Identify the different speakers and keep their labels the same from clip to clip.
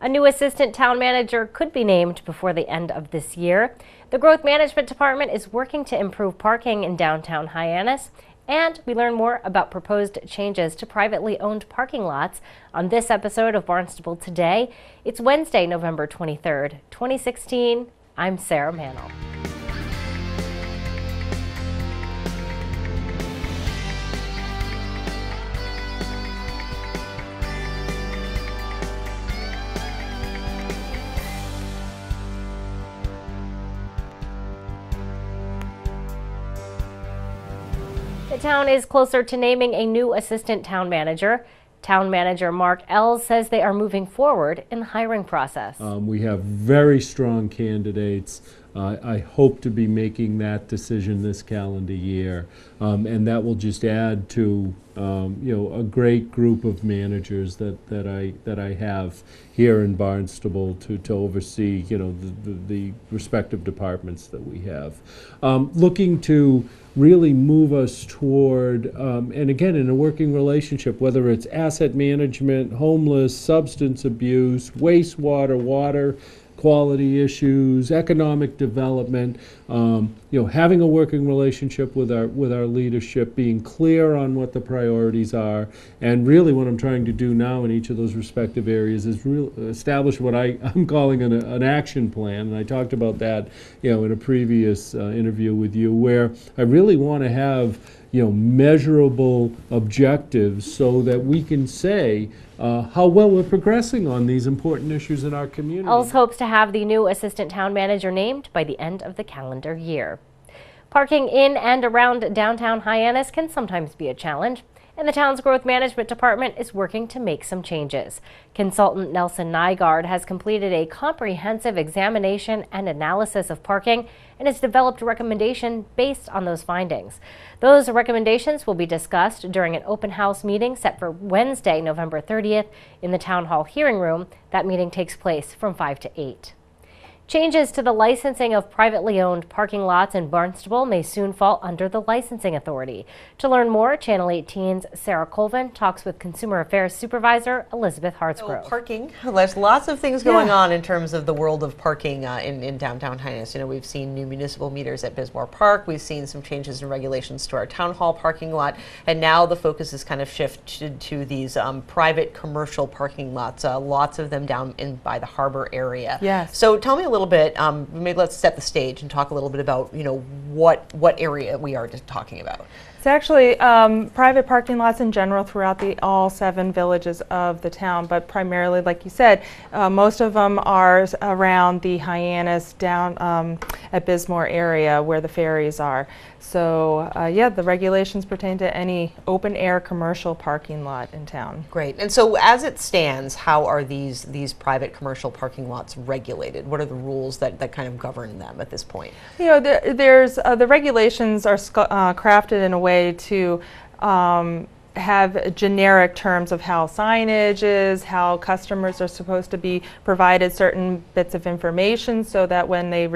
Speaker 1: A new assistant town manager could be named before the end of this year. The Growth Management Department is working to improve parking in downtown Hyannis. And we learn more about proposed changes to privately owned parking lots on this episode of Barnstable Today. It's Wednesday, November 23rd, 2016. I'm Sarah Mannel. The town is closer to naming a new assistant town manager. Town manager Mark Ells says they are moving forward in the hiring process.
Speaker 2: We have very strong candidates. I hope to be making that decision this calendar year, and that will just add to a great group of managers that I have here in Barnstable to oversee the respective departments that we have. Looking to really move us toward, and again, in a working relationship, whether it's asset management, homeless, substance abuse, wastewater, water quality issues, economic development, having a working relationship with our leadership, being clear on what the priorities are, and really what I'm trying to do now in each of those respective areas is establish what I'm calling an action plan. And I talked about that, in a previous interview with you, where I really want to have measurable objectives so that we can say how well we're progressing on these important issues in our community.
Speaker 1: Ells hopes to have the new assistant town manager named by the end of the calendar year. Parking in and around downtown Hyannis can sometimes be a challenge, and the town's Growth Management Department is working to make some changes. Consultant Nelson Nygaard has completed a comprehensive examination and analysis of parking and has developed a recommendation based on those findings. Those recommendations will be discussed during an open house meeting set for Wednesday, November 30th in the Town Hall hearing room. That meeting takes place from 5 to 8. Changes to the licensing of privately owned parking lots in Barnstable may soon fall under the Licensing Authority. To learn more, Channel 18's Sarah Colvin talks with Consumer Affairs Supervisor Elizabeth Hartsgrove.
Speaker 3: So parking, there's lots of things going on in terms of the world of parking in downtown Hyannis. We've seen new municipal meters at Bismore Park, we've seen some changes in regulations to our town hall parking lot, and now the focus is kind of shifted to these private commercial parking lots, lots of them down by the harbor area.
Speaker 4: Yes.
Speaker 3: So tell me a little bit, maybe let's set the stage and talk a little bit about, what area we are just talking about.
Speaker 4: It's actually private parking lots in general throughout all 7 villages of the town, but primarily, like you said, most of them are around the Hyannis down at Bismore area where the ferries are. So the regulations pertain to any open air commercial parking lot in town.
Speaker 3: Great. And so as it stands, how are these private commercial parking lots regulated? What are the rules that kind of govern them at this point?
Speaker 4: There's the regulations are crafted in a way to have generic terms of how signage is, how customers are supposed to be provided certain bits of information so that when they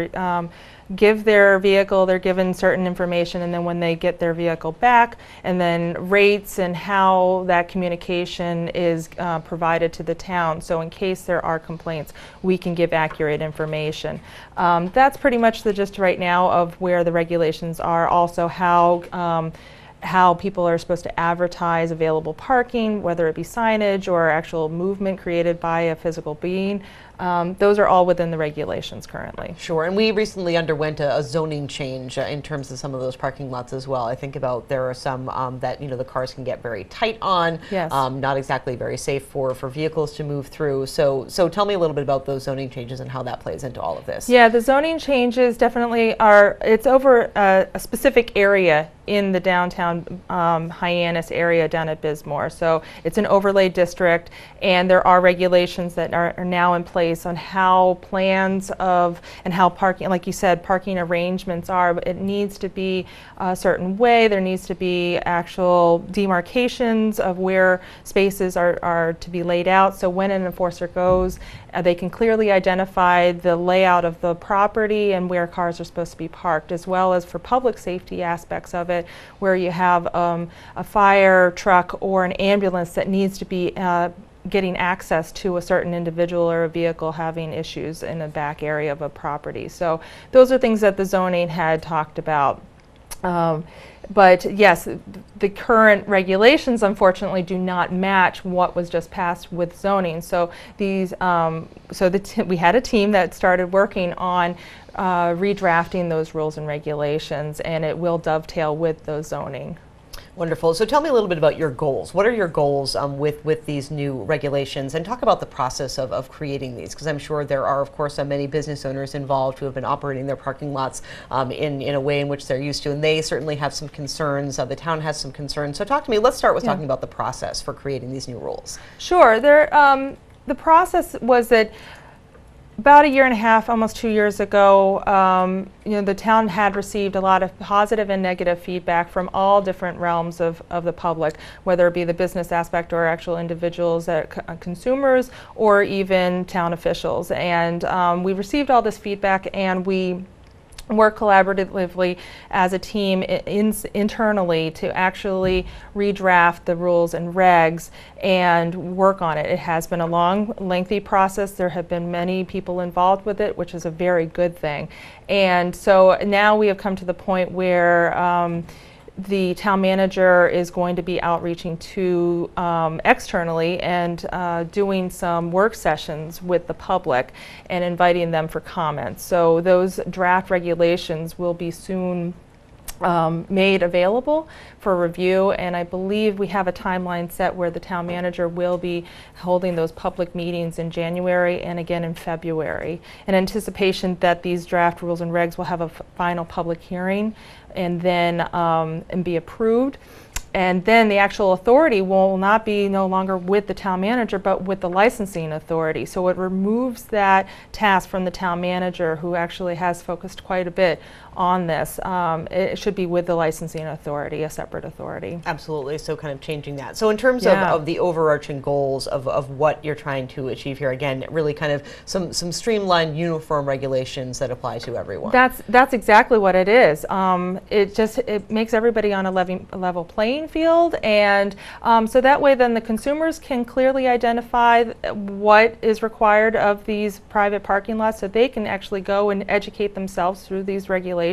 Speaker 4: give their vehicle, they're given certain information, and then when they get their vehicle back, and then rates and how that communication is provided to the town. So in case there are complaints, we can give accurate information. That's pretty much the gist right now of where the regulations are. Also how people are supposed to advertise available parking, whether it be signage or actual movement created by a physical being. Those are all within the regulations currently.
Speaker 3: Sure, and we recently underwent a zoning change in terms of some of those parking lots as well. I think about there are some that the cars can get very tight on,
Speaker 4: yes.
Speaker 3: Not exactly very safe for vehicles to move through. So tell me a little bit about those zoning changes and how that plays into all of this.
Speaker 4: Yeah, the zoning changes definitely it's over a specific area in the downtown Hyannis area down at Bismore. So it's an overlay district, and there are regulations that are now in place on how plans of and how parking, like you said, parking arrangements are. But it needs to be a certain way. There needs to be actual demarcations of where spaces are to be laid out. So when an enforcer goes, they can clearly identify the layout of the property and where cars are supposed to be parked, as well as for public safety aspects of it, where you have a fire truck or an ambulance that needs to be getting access to a certain individual or a vehicle having issues in the back area of a property. So those are things that the zoning had talked about. But yes, the current regulations unfortunately do not match what was just passed with zoning. So these, we had a team that started working on redrafting those rules and regulations, and it will dovetail with those zoning.
Speaker 3: Wonderful. So tell me a little bit about your goals. What are your goals with these new regulations? And talk about the process of creating these, because I'm sure there are, of course, many business owners involved who have been operating their parking lots in a way in which they're used to, and they certainly have some concerns. The town has some concerns. So talk to me. Let's start with talking about the process for creating these new rules.
Speaker 4: Sure. The process was that about a year and a half, almost 2 years ago, the town had received a lot of positive and negative feedback from all different realms of the public, whether it be the business aspect or actual individuals, consumers, or even town officials. And we received all this feedback, and we work collaboratively as a team internally to actually redraft the rules and regs and work on it. It has been a long, lengthy process. There have been many people involved with it, which is a very good thing. And so now we have come to the point where the town manager is going to be outreaching to externally and doing some work sessions with the public and inviting them for comments. So those draft regulations will be soon made available for review, and I believe we have a timeline set where the town manager will be holding those public meetings in January and again in February, in anticipation that these draft rules and regs will have a final public hearing and then and be approved. And then the actual authority will not be no longer with the town manager, but with the licensing authority. So it removes that task from the town manager, who actually has focused quite a bit on this. It should be with the licensing authority, a separate authority.
Speaker 3: Absolutely. So kind of changing that. So in terms of the overarching goals of what you're trying to achieve here, again, really kind of some streamlined, uniform regulations that apply to everyone.
Speaker 4: That's exactly what it is. It makes everybody on a level playing field, and so that way then the consumers can clearly identify what is required of these private parking lots, so they can actually go and educate themselves through these regulations.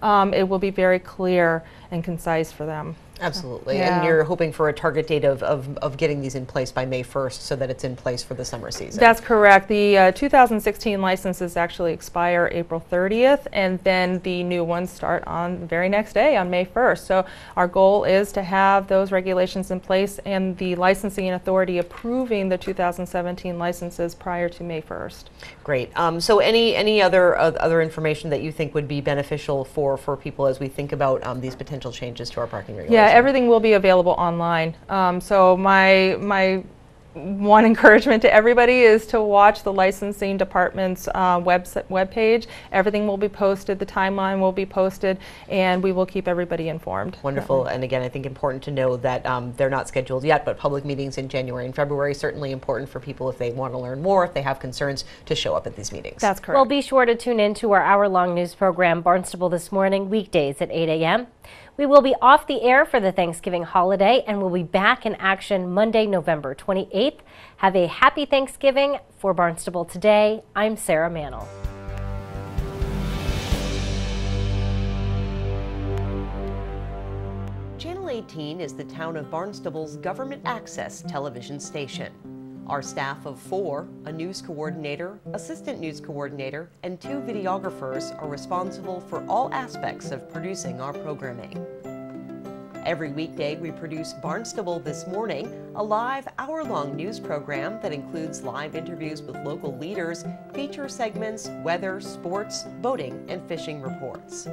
Speaker 4: It will be very clear and concise for them.
Speaker 3: Absolutely. And you're hoping for a target date of getting these in place by May 1st so that it's in place for the summer season.
Speaker 4: That's correct. The 2016 licenses actually expire April 30th, and then the new ones start on the very next day, on May 1st. So our goal is to have those regulations in place and the licensing authority approving the 2017 licenses prior to May 1st.
Speaker 3: Great. So any other information that you think would be beneficial for people as we think about these potential changes to our parking regulations?
Speaker 4: Yeah, everything will be available online. So my one encouragement to everybody is to watch the licensing department's webpage. Everything will be posted, the timeline will be posted, and we will keep everybody informed.
Speaker 3: Wonderful. And again, I think important to know that they're not scheduled yet, but public meetings in January and February, certainly important for people if they want to learn more, if they have concerns, to show up at these meetings.
Speaker 4: That's correct.
Speaker 1: Well, be sure to tune in to our hour-long news program, Barnstable This Morning, weekdays at 8 a.m. We will be off the air for the Thanksgiving holiday, and we'll be back in action Monday, November 28th. Have a happy Thanksgiving. For Barnstable Today, I'm Sarah Mannel.
Speaker 3: Channel 18 is the town of Barnstable's government access television station. Our staff of 4, a news coordinator, assistant news coordinator, and 2 videographers are responsible for all aspects of producing our programming. Every weekday we produce Barnstable This Morning, a live hour-long news program that includes live interviews with local leaders, feature segments, weather, sports, boating, and fishing reports.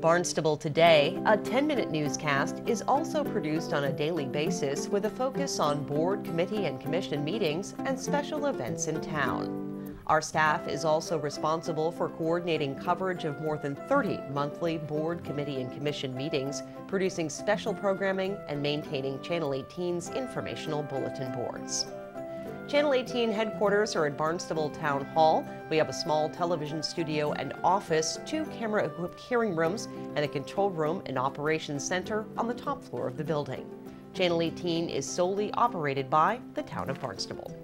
Speaker 3: Barnstable Today, a 10-minute newscast, is also produced on a daily basis with a focus on board, committee, and commission meetings and special events in town. Our staff is also responsible for coordinating coverage of more than 30 monthly board, committee, and commission meetings, producing special programming, and maintaining Channel 18's informational bulletin boards. Channel 18 headquarters are at Barnstable Town Hall. We have a small television studio and office, 2 camera-equipped hearing rooms, and a control room and operations center on the top floor of the building. Channel 18 is solely operated by the town of Barnstable.